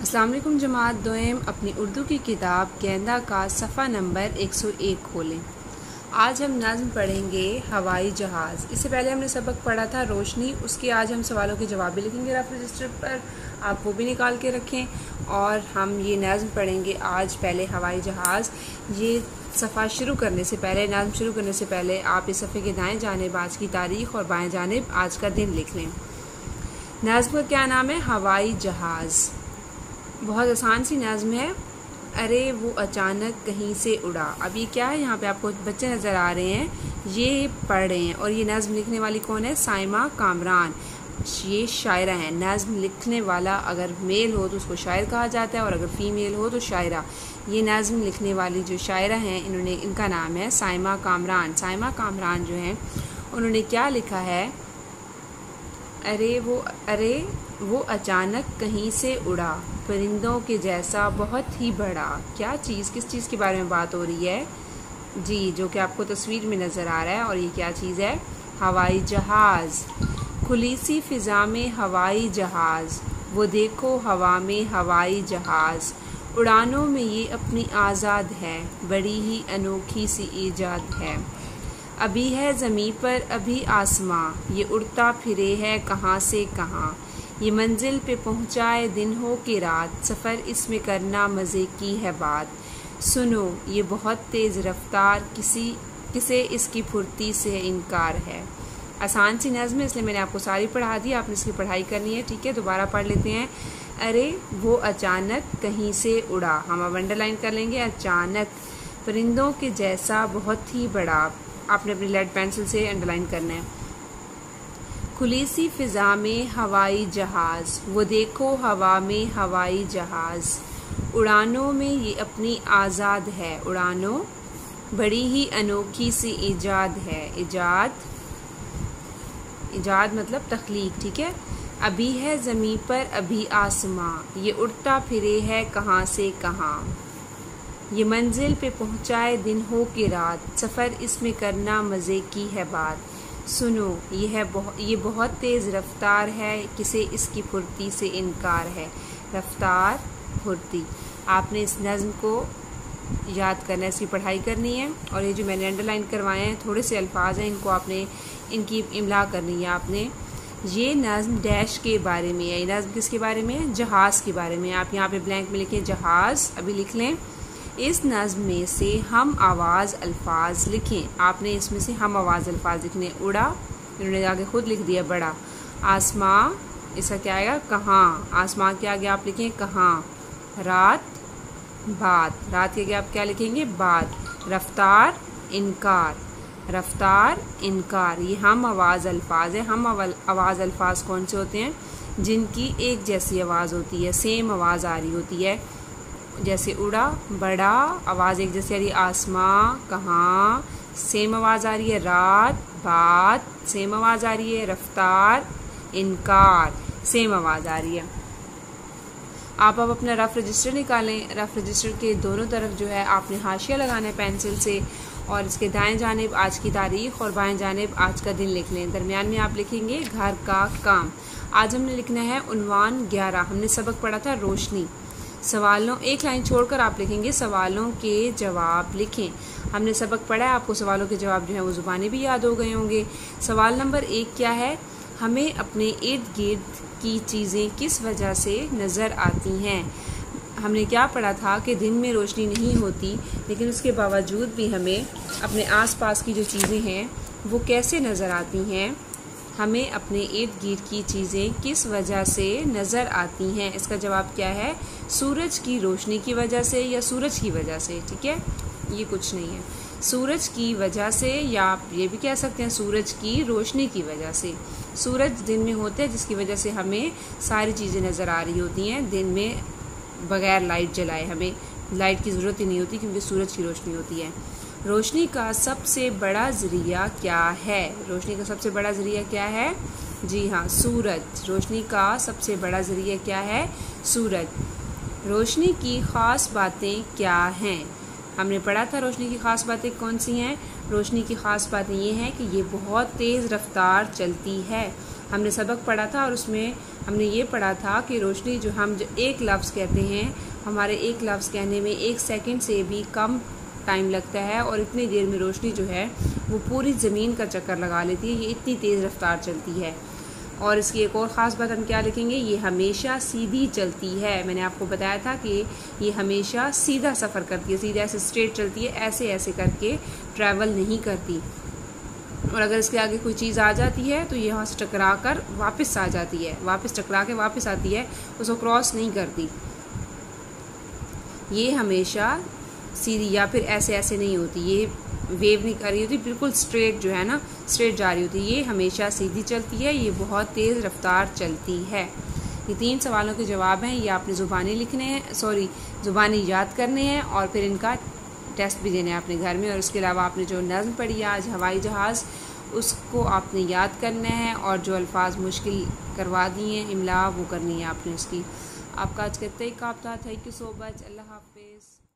अस्सलाम वालेकुम जमात दोयम अपनी उर्दू की किताब गेंदा का सफ़ा नंबर 101 खोलें। आज हम नज़्म पढ़ेंगे हवाई जहाज़। इससे पहले हमने सबक पढ़ा था रोशनी, उसके आज हम सवालों के जवाब भी लिखेंगे रफ रजिस्टर पर, आप वो भी निकाल के रखें। और हम ये नज़्म पढ़ेंगे आज पहले हवाई जहाज़। ये सफ़ा शुरू करने से पहले, नज़्म शुरू करने से पहले आप इस सफ़े के दाएँ जानिब आज की तारीख़ और बाएँ जानिब आज का दिन लिख लें। नज़्म का क्या नाम है? हवाई जहाज़। बहुत आसान सी नज़्म है। अरे वो अचानक कहीं से उड़ा। अब ये क्या है? यहाँ पे आपको बच्चे नज़र आ रहे हैं, ये पढ़ रहे हैं। और ये नज़्म लिखने वाली कौन है? साइमा कामरान। ये शायरा हैं। नज़्म लिखने वाला अगर मेल हो तो उसको शायर कहा जाता है, और अगर फ़ीमेल हो तो शायरा। ये नज़्म लिखने वाली जो शायरा हैं, इनका नाम है साइमा कामरान। साइमा कामरान जो हैं, उन्होंने क्या लिखा है? अरे वो अचानक कहीं से उड़ा, परिंदों के जैसा बहुत ही बड़ा। क्या चीज़, किस चीज़ के बारे में बात हो रही है जी? जो कि आपको तस्वीर में नज़र आ रहा है। और ये क्या चीज़ है? हवाई जहाज़। खुली सी फ़िज़ा में हवाई जहाज़, वो देखो हवा में हवाई जहाज़। उड़ानों में ये अपनी आज़ाद है, बड़ी ही अनोखी सी ईजाद है। अभी है ज़मीं पर अभी आसमां, ये उड़ता फिरे है कहाँ से कहाँ। ये मंजिल पे पहुँचाए दिन हो कि रात, सफ़र इसमें करना मज़े की है बात। सुनो ये बहुत तेज़ रफ्तार, किसे इसकी फुर्ती से इनकार है। आसान सी नज़्म है, इसलिए मैंने आपको सारी पढ़ा दी, आपने इसकी पढ़ाई करनी है। ठीक है, दोबारा पढ़ लेते हैं। अरे वो अचानक कहीं से उड़ा, हम अब अंडरलाइन कर लेंगे अचानक। परिंदों के जैसा बहुत ही बड़ा, आपने अपनी लेड पेंसिल से अंडरलाइन करना है। खुली सी फ़िज़ा में हवाई जहाज़, वो देखो हवा में हवाई जहाज़। उड़ानों में ये अपनी आज़ाद है, उड़ानों बड़ी ही अनोखी सी ईजाद है। ईजाद मतलब तख्लीक। ठीक है। अभी है ज़मीं पर अभी आसमां, ये उड़ता फिरे है कहाँ से कहाँ। ये मंजिल पे पहुँचाए दिन हो कि रात, सफ़र इसमें करना मज़े की है बात। सुनो ये बहुत तेज़ रफ्तार है, किसे इसकी फुर्ती से इनकार है। रफ्तार, फुर्ती। आपने इस नज़्म को याद करना है, इसकी पढ़ाई करनी है। और ये जो मैंने अंडरलाइन करवाए हैं, थोड़े से अल्फाज हैं, इनकी इमला करनी है आपने। ये नज़्म डैश के बारे में है। ये नज़्म किसके बारे में है? जहाज़ के बारे में। आप यहाँ पे ब्लैंक में लिखें जहाज़, अभी लिख लें। इस नज़्म में से हम आवाज़ अल्फाज लिखें। आपने इसमें से हम आवाज़ अल्फाज लिखने। उड़ा, इन्होंने आगे खुद लिख दिया बड़ा। आसमां, इसका क्या आएगा? कहाँ। आसमां के आगे आप लिखें कहाँ। रात, बात। रात के आगे आप क्या लिखेंगे? बात। रफ्तार, इनकार। रफ्तार, इनकार। ये हम आवाज़ अल्फाज है। हम आवाज़ अल्फाज कौन से होते हैं? जिनकी एक जैसी आवाज़ होती है, सेम आवाज़ आ रही होती है। जैसे उड़ा, बड़ा, आवाज़ एक जैसी आ रही है। आसमां, कहाँ, सेम आवाज़ आ रही है। रात, बात, सेम आवाज़ आ रही है। रफ्तार, इनकार, सेम आवाज़ आ रही है। आप अब अपना रफ रजिस्टर निकालें। रफ रजिस्टर के दोनों तरफ जो है आपने हाशिया लगाना है पेंसिल से, और इसके दाएं जानिब आज की तारीख़ और बाएं जानिब आज का दिन लिख लें। दरमियान में आप लिखेंगे घर का काम। आज हमने लिखना है उन्वान 11। हमने सबक पढ़ा था रोशनी। सवालों, एक लाइन छोड़कर आप लिखेंगे सवालों के जवाब लिखें। हमने सबक पढ़ा है, आपको सवालों के जवाब जो है वो ज़ुबानी भी याद हो गए होंगे। सवाल नंबर 1 क्या है? हमें अपने इर्द गिर्द की चीज़ें किस वजह से नज़र आती हैं? हमने क्या पढ़ा था कि दिन में रोशनी नहीं होती, लेकिन उसके बावजूद भी हमें अपने आसपास की जो चीज़ें हैं वो कैसे नज़र आती हैं? हमें अपने इर्द गिर्द की चीज़ें किस वजह से नज़र आती हैं? इसका जवाब क्या है? सूरज की रोशनी की वजह से या सूरज की वजह से। ठीक है, ये कुछ नहीं है। सूरज की वजह से, या आप ये भी कह सकते हैं सूरज की रोशनी की वजह से। सूरज दिन में होता है, जिसकी वजह से हमें सारी चीज़ें नज़र आ रही होती हैं। दिन में बग़ैर लाइट जलाए हमें लाइट की ज़रूरत ही नहीं होती, क्योंकि सूरज की रोशनी होती है। रोशनी का सबसे बड़ा ज़रिया क्या है? रोशनी का सबसे बड़ा ज़रिया क्या है? जी हाँ, सूरज। रोशनी का सबसे बड़ा ज़रिया क्या है? सूरज। रोशनी की ख़ास बातें क्या हैं? हमने पढ़ा था रोशनी की ख़ास बातें कौन सी हैं। रोशनी की ख़ास बातें ये हैं कि ये बहुत तेज़ रफ्तार चलती है। हमने सबक पढ़ा था और उसमें हमने ये पढ़ा था कि रोशनी जो हम जो एक लफ्ज़ कहते हैं, हमारे एक लफ्ज़ कहने में 1 सेकंड से भी कम टाइम लगता है और इतनी देर में रोशनी जो है वो पूरी ज़मीन का चक्कर लगा लेती है। ये इतनी तेज़ रफ्तार चलती है। और इसकी एक और ख़ास बात हम क्या लिखेंगे, ये हमेशा सीधी चलती है। मैंने आपको बताया था कि ये हमेशा सीधा सफ़र करती है, सीधा ऐसे स्ट्रेट चलती है, ऐसे ऐसे करके ट्रैवल नहीं करती। और अगर इसके आगे कोई चीज़ आ जाती है तो ये यहाँ से टकरा कर वापस आ जाती है, वापस टकरा के वापस आती है, उसको क्रॉस नहीं करती। ये हमेशा सीधी या फिर ऐसे ऐसे नहीं होती, ये वेव नहीं कर रही होती, बिल्कुल स्ट्रेट जो है ना, स्ट्रेट जा रही होती है। ये हमेशा सीधी चलती है, ये बहुत तेज़ रफ्तार चलती है। ये 3 सवालों के जवाब हैं। ये आपने ज़ुबानी लिखने हैं, ज़ुबानी याद करने हैं और फिर इनका टेस्ट भी देने हैं अपने घर में। और उसके अलावा आपने जो नज़्म पढ़ी आज हवाई जहाज़, उसको आपने याद करना है और जो अल्फाज मुश्किल करवा दिए हैं इमला, वो करनी है आपने उसकी। आपका आज का तय काफ़ था। Thank you so much. अल्लाह हाफिज़।